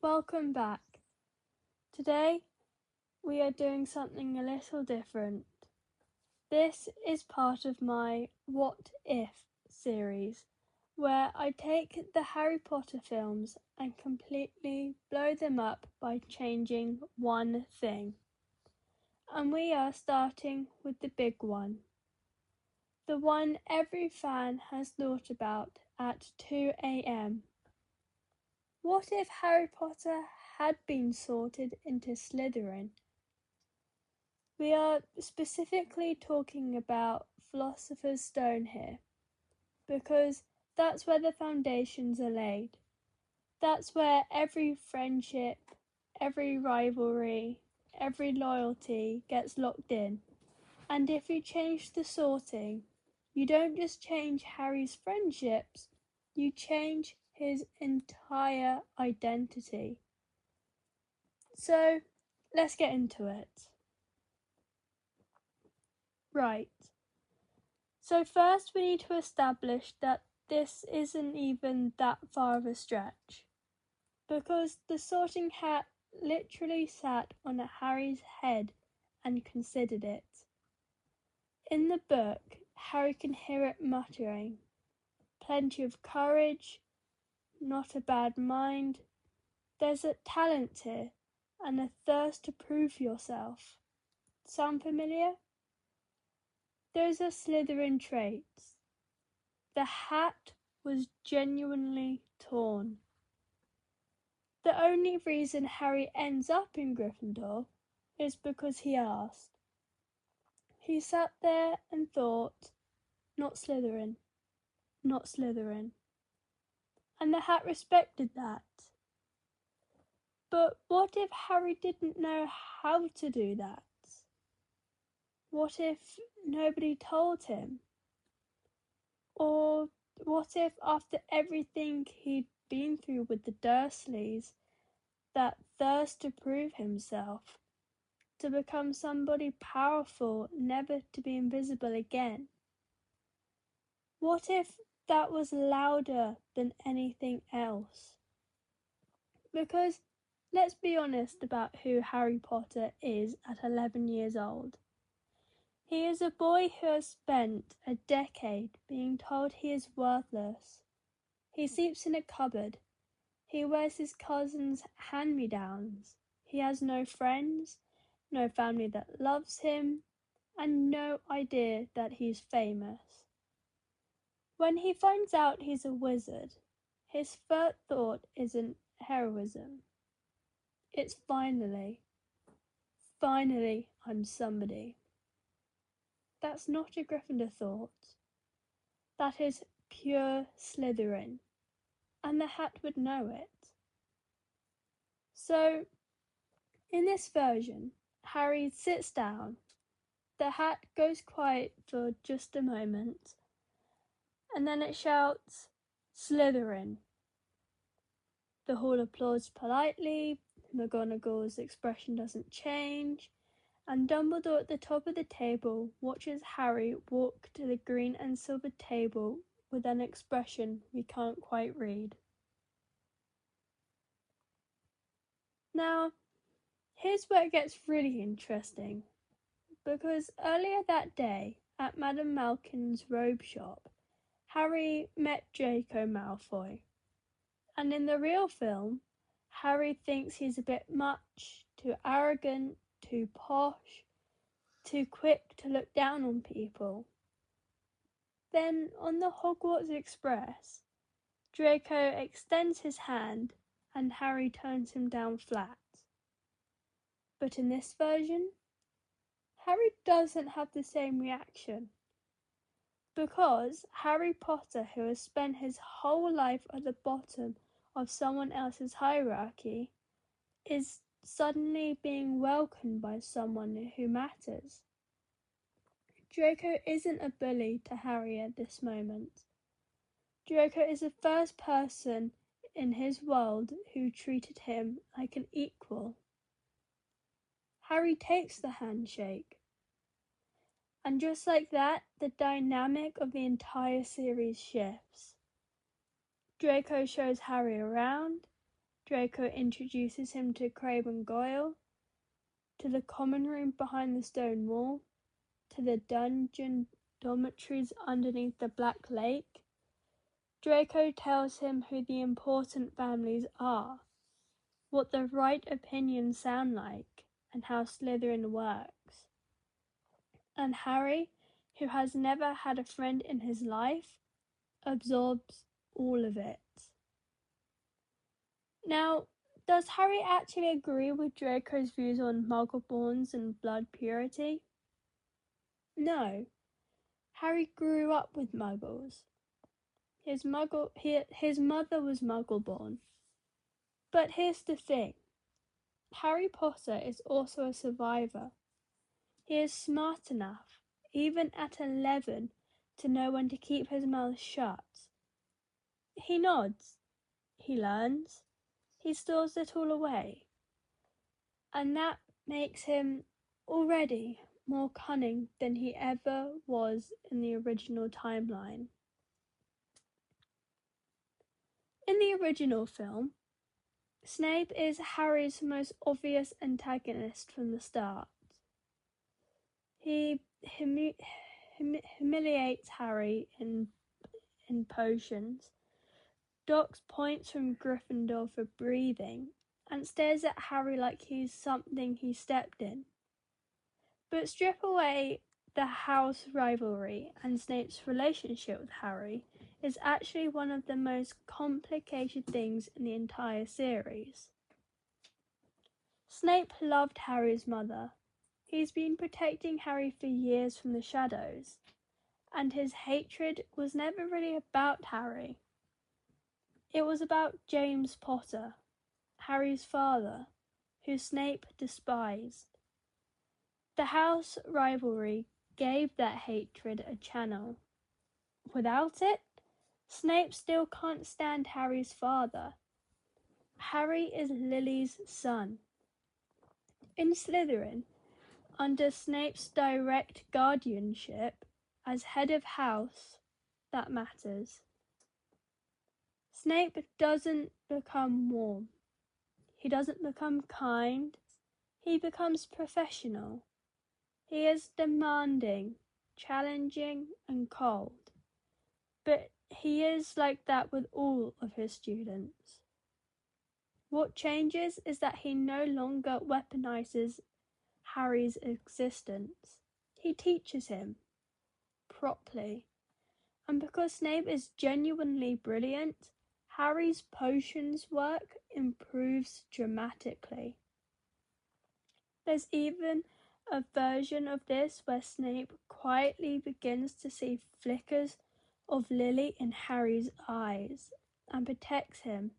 Welcome back. Today we are doing something a little different. This is part of my What If series, where I take the Harry Potter films and completely blow them up by changing one thing. And we are starting with the big one. The one every fan has thought about at 2 a.m. What if Harry Potter had been sorted into Slytherin? We are specifically talking about Philosopher's Stone here, because that's where the foundations are laid. That's where every friendship, every rivalry, every loyalty gets locked in. And if you change the sorting, you don't just change Harry's friendships, you change his entire identity. So, let's get into it. Right. So first we need to establish that this isn't even that far of a stretch, because the Sorting Hat literally sat on Harry's head and considered it. In the book, Harry can hear it muttering, "Plenty of courage, not a bad mind, there's a talent here, and a thirst to prove yourself." Sound familiar? Those are Slytherin traits. The hat was genuinely torn. The only reason Harry ends up in Gryffindor is because he asked. He sat there and thought, not Slytherin, not Slytherin. And the hat respected that. But what if Harry didn't know how to do that? What if nobody told him? Or what if after everything he'd been through with the Dursleys, that thirst to prove himself, to become somebody powerful, never to be invisible again? What if that was louder than anything else? Because let's be honest about who Harry Potter is at 11 years old. He is a boy who has spent a decade being told he is worthless. He sleeps in a cupboard. He wears his cousin's hand-me-downs. He has no friends, no family that loves him, and no idea that he's famous. When he finds out he's a wizard, his first thought isn't heroism. It's finally I'm somebody. That's not a Gryffindor thought. That is pure Slytherin, and the hat would know it. So, in this version, Harry sits down, the hat goes quiet for just a moment, and then it shouts, "Slytherin." The hall applauds politely, McGonagall's expression doesn't change, and Dumbledore at the top of the table watches Harry walk to the green and silver table with an expression we can't quite read. Now, here's where it gets really interesting, because earlier that day at Madame Malkin's robe shop, Harry met Draco Malfoy. And in the real film, Harry thinks he's a bit much, too arrogant, too posh, too quick to look down on people. Then on the Hogwarts Express, Draco extends his hand and Harry turns him down flat. But in this version, Harry doesn't have the same reaction. Because Harry Potter, who has spent his whole life at the bottom of someone else's hierarchy, is suddenly being welcomed by someone who matters. Draco isn't a bully to Harry at this moment. Draco is the first person in his world who treated him like an equal. Harry takes the handshake. And just like that, the dynamic of the entire series shifts. Draco shows Harry around. Draco introduces him to Crabbe and Goyle, to the common room behind the stone wall, to the dungeon dormitories underneath the Black Lake. Draco tells him who the important families are, what the right opinions sound like, and how Slytherin works. And Harry, who has never had a friend in his life, absorbs all of it. Now, does Harry actually agree with Draco's views on Muggleborns and blood purity? No. Harry grew up with Muggles. His mother was Muggleborn. But here's the thing. Harry Potter is also a survivor. He is smart enough, even at 11, to know when to keep his mouth shut. He nods. He learns. He stores it all away. And that makes him already more cunning than he ever was in the original timeline. In the original film, Snape is Harry's most obvious antagonist from the start. He humiliates Harry in potions, docks points from Gryffindor for breathing, and stares at Harry like he's something he stepped in. But strip away the house rivalry, and Snape's relationship with Harry is actually one of the most complicated things in the entire series. Snape loved Harry's mother. He's been protecting Harry for years from the shadows, and his hatred was never really about Harry. It was about James Potter, Harry's father, who Snape despised. The house rivalry gave that hatred a channel. Without it, Snape still can't stand Harry's father. Harry is Lily's son. In Slytherin, under Snape's direct guardianship, as head of house, that matters. Snape doesn't become warm. He doesn't become kind. He becomes professional. He is demanding, challenging, and cold. But he is like that with all of his students. What changes is that he no longer weaponizes Harry's existence. He teaches him properly. And because Snape is genuinely brilliant, Harry's potions work improves dramatically. There's even a version of this where Snape quietly begins to see flickers of Lily in Harry's eyes and protects him,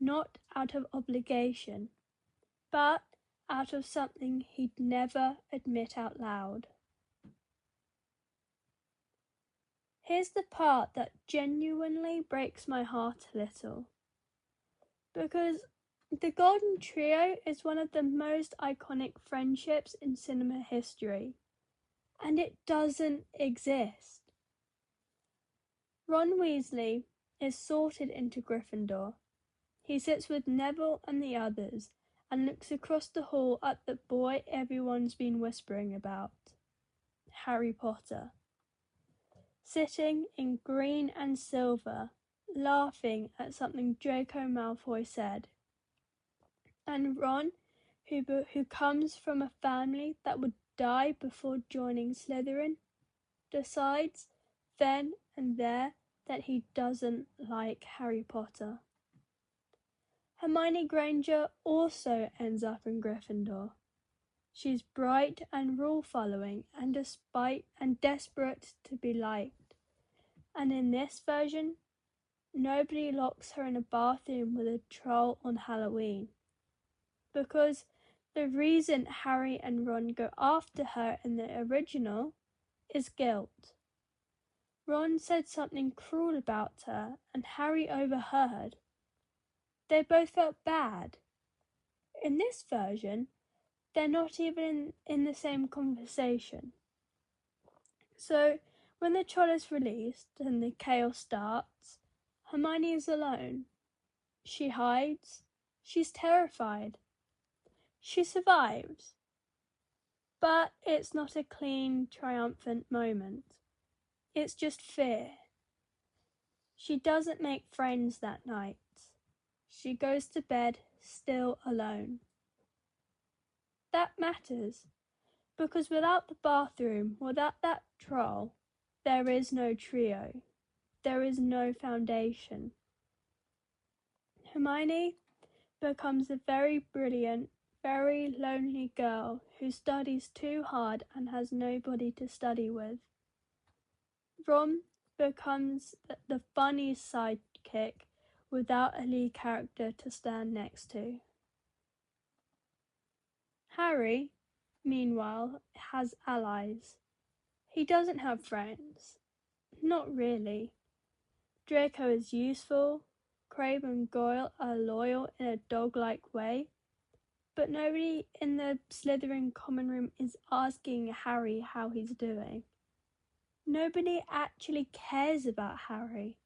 not out of obligation, but out of something he'd never admit out loud. Here's the part that genuinely breaks my heart a little. Because the Golden Trio is one of the most iconic friendships in cinema history, and it doesn't exist. Ron Weasley is sorted into Gryffindor. He sits with Neville and the others and looks across the hall at the boy everyone's been whispering about, Harry Potter. Sitting in green and silver, laughing at something Draco Malfoy said. And Ron, who comes from a family that would die before joining Slytherin, decides then and there that he doesn't like Harry Potter. Hermione Granger also ends up in Gryffindor. She's bright and rule-following and desperate to be liked. And in this version, nobody locks her in a bathroom with a troll on Halloween. Because the reason Harry and Ron go after her in the original is guilt. Ron said something cruel about her and Harry overheard. They both felt bad. In this version, they're not even in the same conversation. So, when the troll is released and the chaos starts, Hermione is alone. She hides, She's terrified. She survives. But it's not a clean, triumphant moment. It's just fear. She doesn't make friends that night. She goes to bed still alone. That matters, because without the bathroom, without that troll, there is no trio. There is no foundation. Hermione becomes a very brilliant, very lonely girl who studies too hard and has nobody to study with. Ron becomes the funny sidekick without a lead character to stand next to. Harry, meanwhile, has allies. He doesn't have friends. Not really. Draco is useful, Crabbe and Goyle are loyal in a dog-like way, but nobody in the Slytherin common room is asking Harry how he's doing. Nobody actually cares about Harry,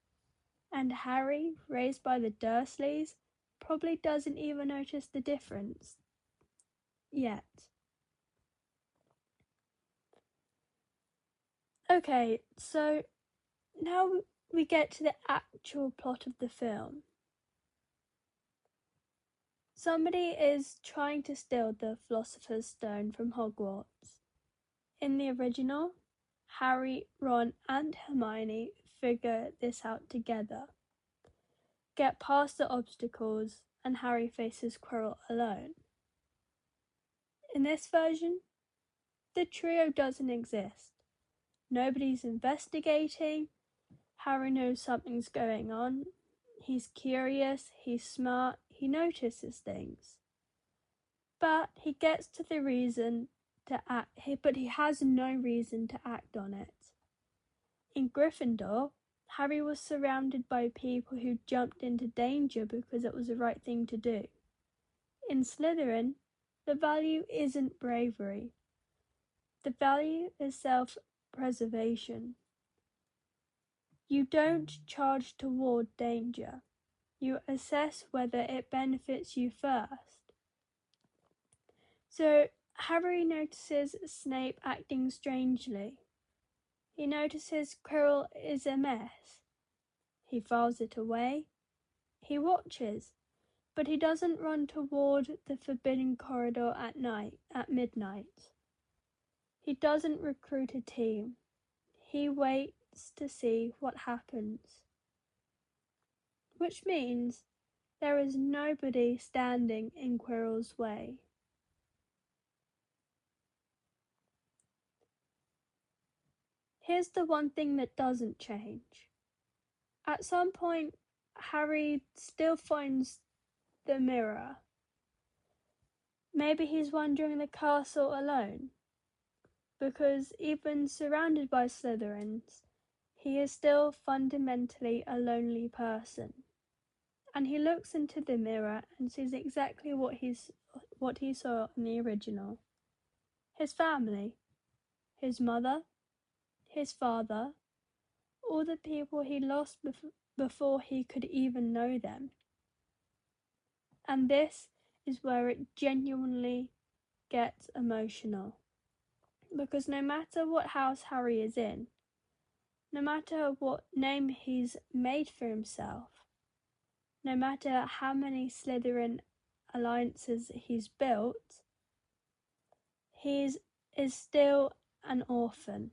and Harry, raised by the Dursleys, probably doesn't even notice the difference. Yet. Okay, so now we get to the actual plot of the film. Somebody is trying to steal the Philosopher's Stone from Hogwarts. In the original, Harry, Ron and Hermione figure this out together, get past the obstacles, and Harry faces Quirrell alone. In this version, the trio doesn't exist. Nobody's investigating. Harry knows something's going on. He's curious, he's smart, he notices things. But he gets to the reason to act, but he has no reason to act on it. In Gryffindor, Harry was surrounded by people who jumped into danger because it was the right thing to do. In Slytherin, the value isn't bravery. The value is self-preservation. You don't charge toward danger. You assess whether it benefits you first. So Harry notices Snape acting strangely. He notices Quirrell is a mess. He files it away. He watches, but he doesn't run toward the forbidden corridor at midnight. He doesn't recruit a team. He waits to see what happens. Which means there is nobody standing in Quirrell's way. Here's the one thing that doesn't change. At some point, Harry still finds the mirror. Maybe he's wandering the castle alone, because even surrounded by Slytherins, he is still fundamentally a lonely person. And he looks into the mirror and sees exactly what he saw in the original. His family, his mother, his father, all the people he lost before he could even know them. And this is where it genuinely gets emotional. Because no matter what house Harry is in, no matter what name he's made for himself, no matter how many Slytherin alliances he's built, he is still an orphan.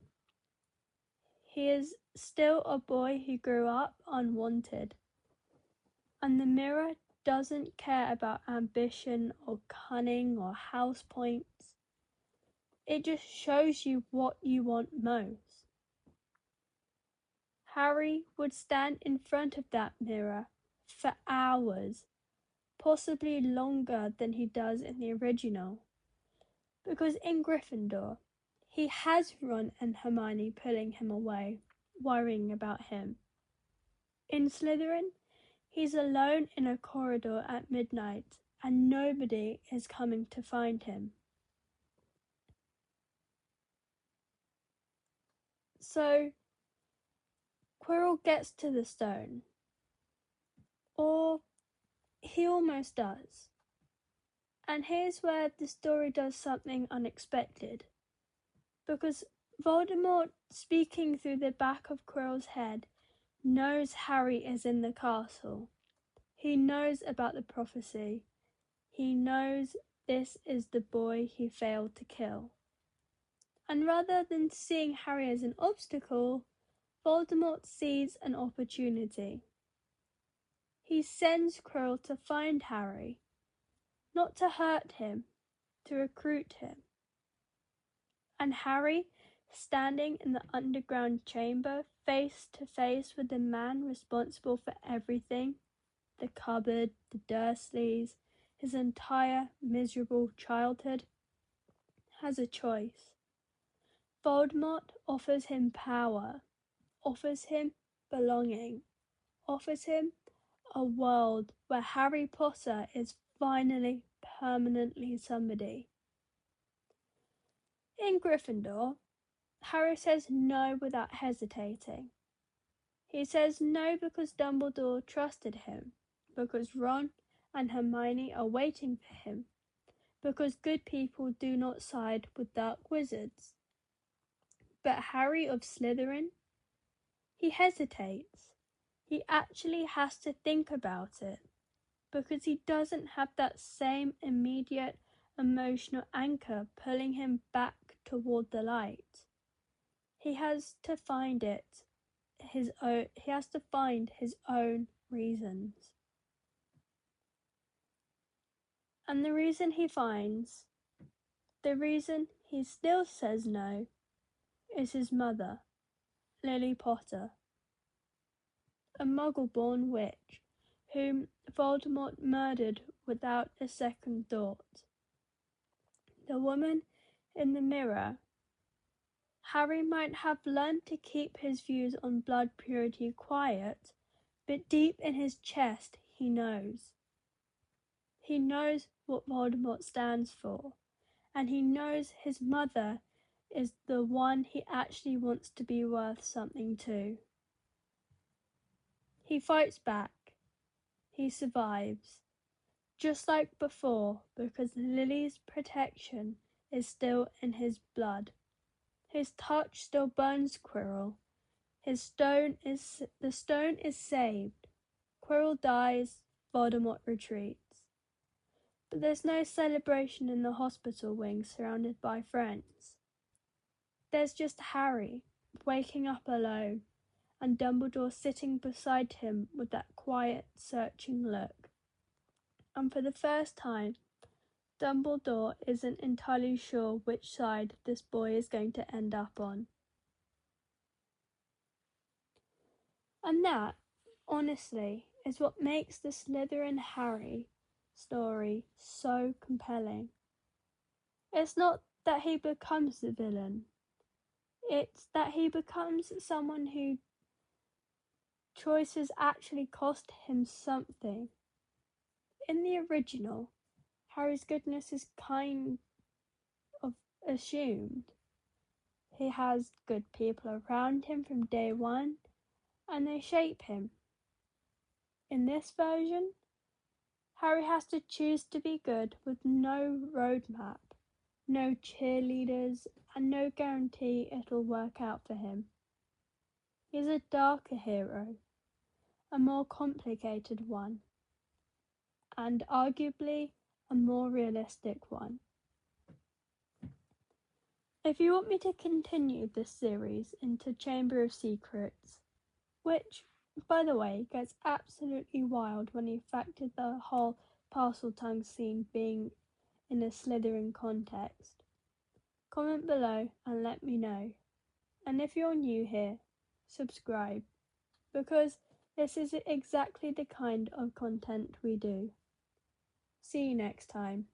He is still a boy who grew up unwanted. And the mirror doesn't care about ambition or cunning or house points. It just shows you what you want most. Harry would stand in front of that mirror for hours, possibly longer than he does in the original. Because in Gryffindor, he has Ron and Hermione pulling him away, worrying about him. In Slytherin, he's alone in a corridor at midnight and nobody is coming to find him. So, Quirrell gets to the stone. Or he almost does. And here's where the story does something unexpected. Because Voldemort, speaking through the back of Quirrell's head, knows Harry is in the castle. He knows about the prophecy. He knows this is the boy he failed to kill. And rather than seeing Harry as an obstacle, Voldemort sees an opportunity. He sends Quirrell to find Harry, not to hurt him, to recruit him. And Harry, standing in the underground chamber, face to face with the man responsible for everything, the cupboard, the Dursleys, his entire miserable childhood, has a choice. Voldemort offers him power, offers him belonging, offers him a world where Harry Potter is finally permanently somebody. In Gryffindor, Harry says no without hesitating. He says no because Dumbledore trusted him, because Ron and Hermione are waiting for him, because good people do not side with dark wizards. But Harry of Slytherin, he hesitates. He actually has to think about it, because he doesn't have that same immediate emotional anchor pulling him back toward the light. He has to find his own reasons. And the reason he finds, the reason he still says no, is his mother, Lily Potter, a Muggle-born witch whom Voldemort murdered without a second thought. The woman in the mirror. Harry might have learned to keep his views on blood purity quiet, but deep in his chest he knows. He knows what Voldemort stands for, and he knows his mother is the one he actually wants to be worth something to. He fights back. He survives. Just like before, because Lily's protection is still in his blood. His touch still burns Quirrell. The stone is saved. Quirrell dies, Voldemort retreats. But there's no celebration in the hospital wing surrounded by friends. There's just Harry, waking up alone, and Dumbledore sitting beside him with that quiet, searching look. And for the first time, Dumbledore isn't entirely sure which side this boy is going to end up on. And that, honestly, is what makes the Slytherin Harry story so compelling. It's not that he becomes the villain. It's that he becomes someone whose choices actually cost him something. In the original, Harry's goodness is kind of assumed. He has good people around him from day one, and they shape him. In this version, Harry has to choose to be good with no roadmap, no cheerleaders, and no guarantee it'll work out for him. He's a darker hero, a more complicated one, and arguably a more realistic one. If you want me to continue this series into Chamber of Secrets, which, by the way, gets absolutely wild when you factor the whole Parseltongue scene being in a Slytherin context, comment below and let me know. And if you're new here, subscribe, because this is exactly the kind of content we do. See you next time.